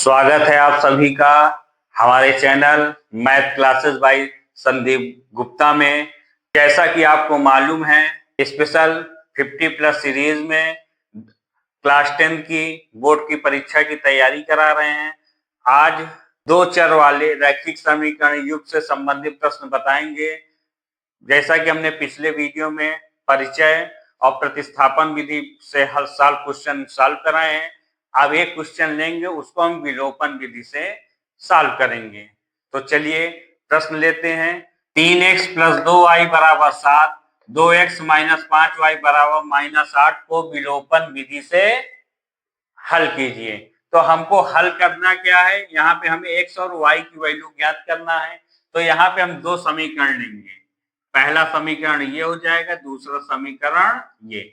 स्वागत है आप सभी का हमारे channel math classes bye Sandeep Gupta में। जैसा कि आपको मालूम है, स्पेशल 50+ सीरीज में क्लास 10 की बोर्ड की परीक्षा की तैयारी करा रहे हैं। आज दो चर वाले रैखिक समीकरण युग से संबंधित प्रश्न बताएंगे। जैसा कि हमने पिछले वीडियो में परिचय और प्रतिस्थापन विधि से हर साल क्वेश्चन सॉल्व कराए हैं। अब एक क्वेश्चन लेंगे, उसको हम विलोपन विधि से सॉल्व करेंगे। तो चलिए प्रश्न लेते हैं। 3x + 2y = 7, 2x - 5y = -8 को विलोपन विधि से हल कीजिए। तो हमको हल करना क्या है, यहाँ पे हमें x और y की वैल्यू ज्ञात करना है। तो यहाँ पे हम दो समीकरण लेंगे, पहला समीकरण ये हो जाएगा, दूसरा समीकरण ये।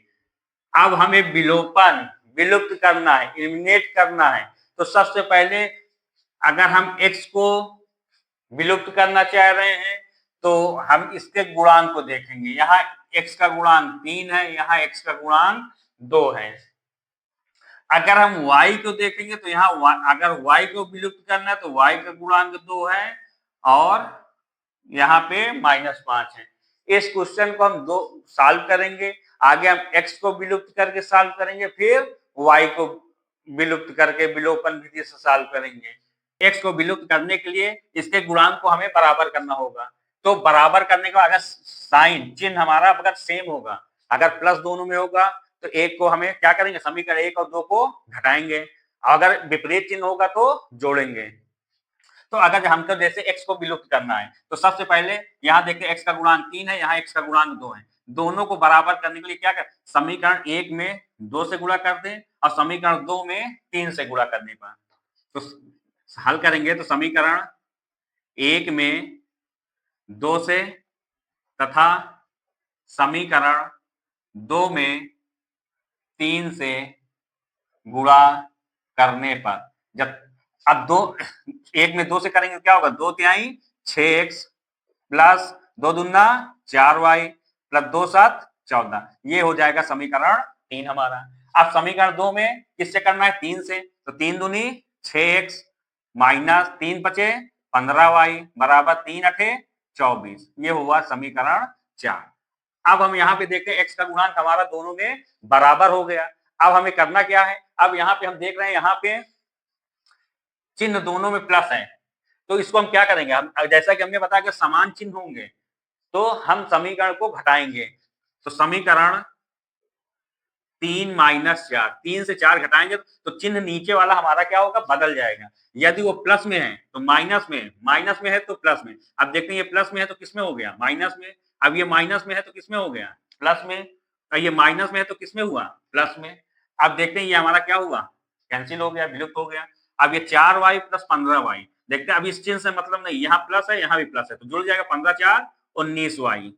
अब हमें विलुप्त करना है, एलिमिनेट करना है। तो सबसे पहले अगर हम x को विलुप्त करना चाह रहे हैं तो हम इसके गुणांक को देखेंगे। यहाँ x का गुणांक 3 है, यहाँ x का गुणांक 2 है। अगर हम y को देखेंगे तो यहाँ अगर y को विलुप्त करना है तो y का गुणांक 2 है और यहाँ पे -5 है। इस क्वेश्चन को हम दो सॉल्व करेंगे। आगे हम x को विलुप्त करके सॉल्व करेंगे, फिर y को विलुप्त करके विलोपन विधि से सॉल्व करेंगे। x को विलुप्त करने के लिए इसके गुणांक को हमें बराबर करना होगा। तो बराबर करने का अगर साइन चिन्ह हमारा अगर सेम होगा, अगर प्लस दोनों में होगा तो एक को हमें क्या करेंगे, समीकरण 1 और 2 को घटाएंगे। अगर विपरीत चिन्ह होगा तो जोड़ेंगे। तो अगर हमको जैसे x को विलुप्त करना है तो सबसे पहले यहाँ देखिए x का गुणांक 3 है, यहाँ x का गुणांक 2 है। दोनों को बराबर करने के लिए क्या कर, समीकरण 1 में 2 से गुणा कर दें और समीकरण 2 में 3 से गुणा करने पर तो हल करेंगे। तो समीकरण 1 में 2 से तथा समीकरण 2 में 3 से गुणा करने पर, जब अब 1 में 2 से करेंगे क्या होगा, 2 तिहाई 6x प्लस 2 दूना 4y प्लस 2 7 14, ये हो जाएगा समीकरण 3 हमारा। अब समीकरण 2 में किससे करना है, 3 से। तो 3 दूनी 6x माइनस 3 बचे 15y बराबर 3 8 24, ये हुआ समीकरण 4। अब हम यहाँ पे देखते हैं x का गुणांक हमारा दोनों में बराबर हो गया। अब हमें करना क्या है, अब यहाँ पे हम देख रहे हैं यहाँ पे चिन्ह दोनों में प्लस है, तो इसको हम क्या करेंगे, हम जैसा कि हमने बताया कि समान चिन्ह होंगे तो हम समीकरण को घटाएंगे। तो समीकरण 3 - 4, 3 से 4 घटाएंगे तो चिन्ह नीचे वाला हमारा क्या होगा, बदल जाएगा। यदि वो प्लस में है तो माइनस में है तो प्लस में। अब देखते हैं ये प्लस में है तो किसमें हो गया, माइनस में। अब ये माइनस में है तो किसमें हो गया, प्लस में। और ये माइनस में है तो किसमें हुआ, प्लस में। अब देखते हैं ये हमारा क्या हुआ, कैंसिल हो गया, विलुप्त हो गया। अब ये 4y + 15y, देखते हैं अब इस चिन्ह से मतलब नहीं, यहाँ प्लस है यहाँ भी प्लस है तो जुड़ जाएगा, 15 4 19y।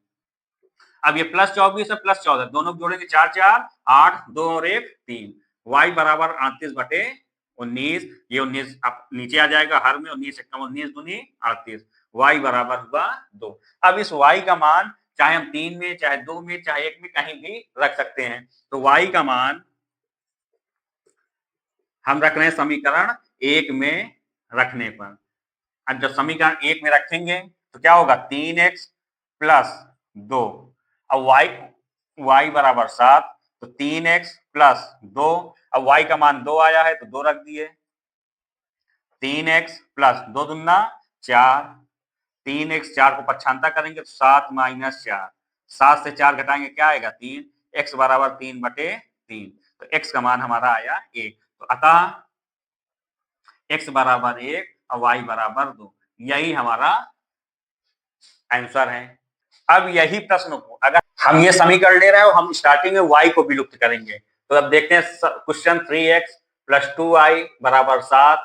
अब ये प्लस 24 है प्लस 14, दोनों जोड़ेंगे 4 4 8 2 और 1 3, y बराबर 38/19। ये 19 अब नीचे आ जाएगा, हर में 19 × 19 दूनी 38, y बराबर हुआ 2। अब इस y का मान चाहे हम 3 में चाहे 2 में चाहे 1 में कहीं भी रख सकते हैं। तो y का मान हम रख रहे हैं समीकरण 1 में रखने पर। अब जब समीकरण 1 में रखेंगे तो क्या होगा, 3x + 2। अब y बराबर 7, तो 3x + 2। अब y का मान 2 आया है तो 2 रख दिए। 3x + 2 दूना 4, 3x 4 को पक्षांतर करेंगे तो 7 - 4, 7 से 4 घटाएंगे क्या आएगा, 3, x बराबर 3/3। तो x का मान हमारा आया 1। तो अतः x बराबर 1 और y बराबर 2, यही हमारा आंसर है। अब यही प्रश्न को अगर हम ये समीकरण ले रहे हैं, हम स्टार्टिंग में y को विलुप्त करेंगे। तो अब देखते हैं question 3x + 2y = 7,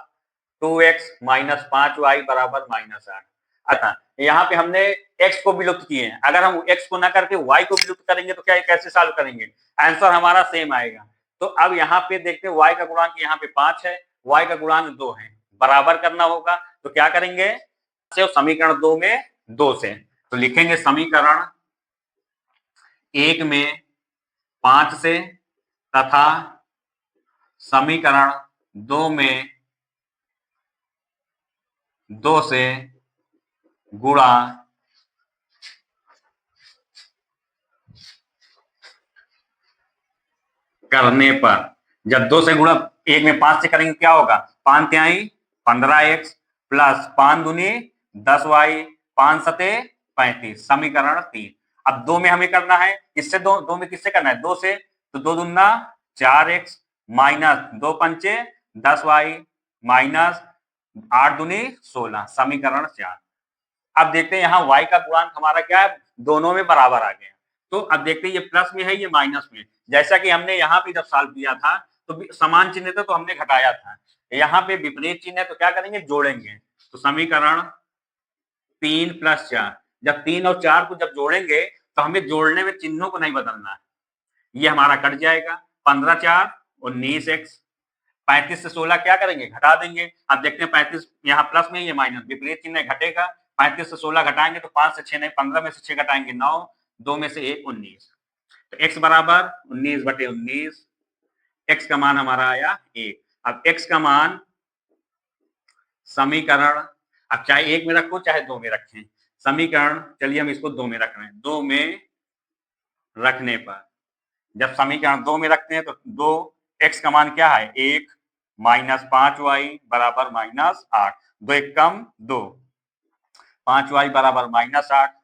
2x - 5y = -8। अच्छा, यहाँ पे हमने x को विलुप्त किए हैं, अगर हम x को ना करके y को विलुप्त करेंगे तो क्या कैसे सॉल्व करेंगे, आंसर हमारा सेम आएगा। तो अब यहाँ पे देखते हैं y का गुणांक यहाँ पे 5 है, y का गुणांक 2 है, बराबर करना होगा। तो क्या करेंगे, समीकरण 2 में 2 से तो लिखेंगे समीकरण 1 में 5 से तथा समीकरण 2 में 2 से गुणा करने पर, जब 2 से गुणा 1 में 5 से करेंगे क्या होगा, 5 तिहाई 15x प्लस 5 दूनी 10y 5 सते 35, समीकरण 3। अब 2 में हमें करना है, किससे 2 में किससे करना है, 2 से, तो 2 दूना 4x माइनस 2 पंचे 10y माइनस 8 दूनी 16, समीकरण 4। अब देखते हैं यहाँ y का गुणांक हमारा क्या है, दोनों में बराबर आ गया। तो अब देखते हैं ये प्लस में है ये माइनस में, जैसा कि हमने यहाँ पे जब सॉल्व किया था तो समान चिन्ह था तो हमने घटाया था, यहाँ पे विपरीत चिन्ह है तो क्या करेंगे, जोड़ेंगे। तो समीकरण 3 प्लस 4, जब 3 और 4 को जब जोड़ेंगे तो हमें जोड़ने में चिन्हों को नहीं बदलना है, ये हमारा कट जाएगा। 15 4 19x, 35 से 16 क्या करेंगे, घटा देंगे। अब देखते हैं 35 यहाँ प्लस में ये माइनस, विपरीत चिन्ह घटेगा। 35 से 16 घटाएंगे तो 5 से 6 नहीं, 15 में से 6 घटाएंगे 9, 2 में से 1 19, तो x बराबर 19/19, x का मान हमारा आया 1। अब x का मान समीकरण, अब चाहे 1 में रखो चाहे 2 में रखें, समीकरण, चलिए हम इसको 2 में रख रहे हैं। 2 में रखने पर, जब समीकरण 2 में रखते हैं तो 2 x का मान क्या है 1 माइनस 5y बराबर माइनस 8, 2 1 कम 2, 5y बराबर माइनस 8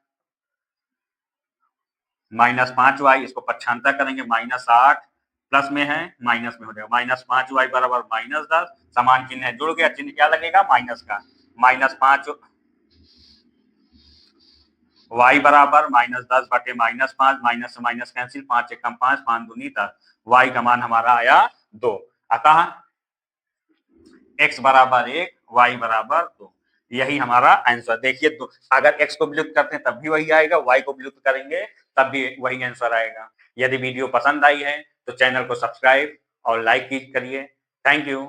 माइनस 5y, इसको पक्षांतर करेंगे माइनस 8 प्लस में है माइनस में हो जाएगा, माइनस 5y बराबर माइनस 10, समान चिन्ह है जुड़ गया, चिन्ह क्या लगेगा माइनस का, माइनस 5 y बराबर माइनस 10 बटे माइनस 5, माइनस से माइनस कैंसिल, 5 1 कम 5, 5 दूनी 10, y का मान हमारा आया 2। अतः x बराबर 1 y बराबर 2, यही हमारा आंसर। देखिए अगर x को विलुप्त करते हैं तब भी वही आएगा, y को विलुप्त करेंगे तब भी वही आंसर आएगा। यदि वीडियो पसंद आई है तो चैनल को सब्सक्राइब और लाइक करिए। Thank you.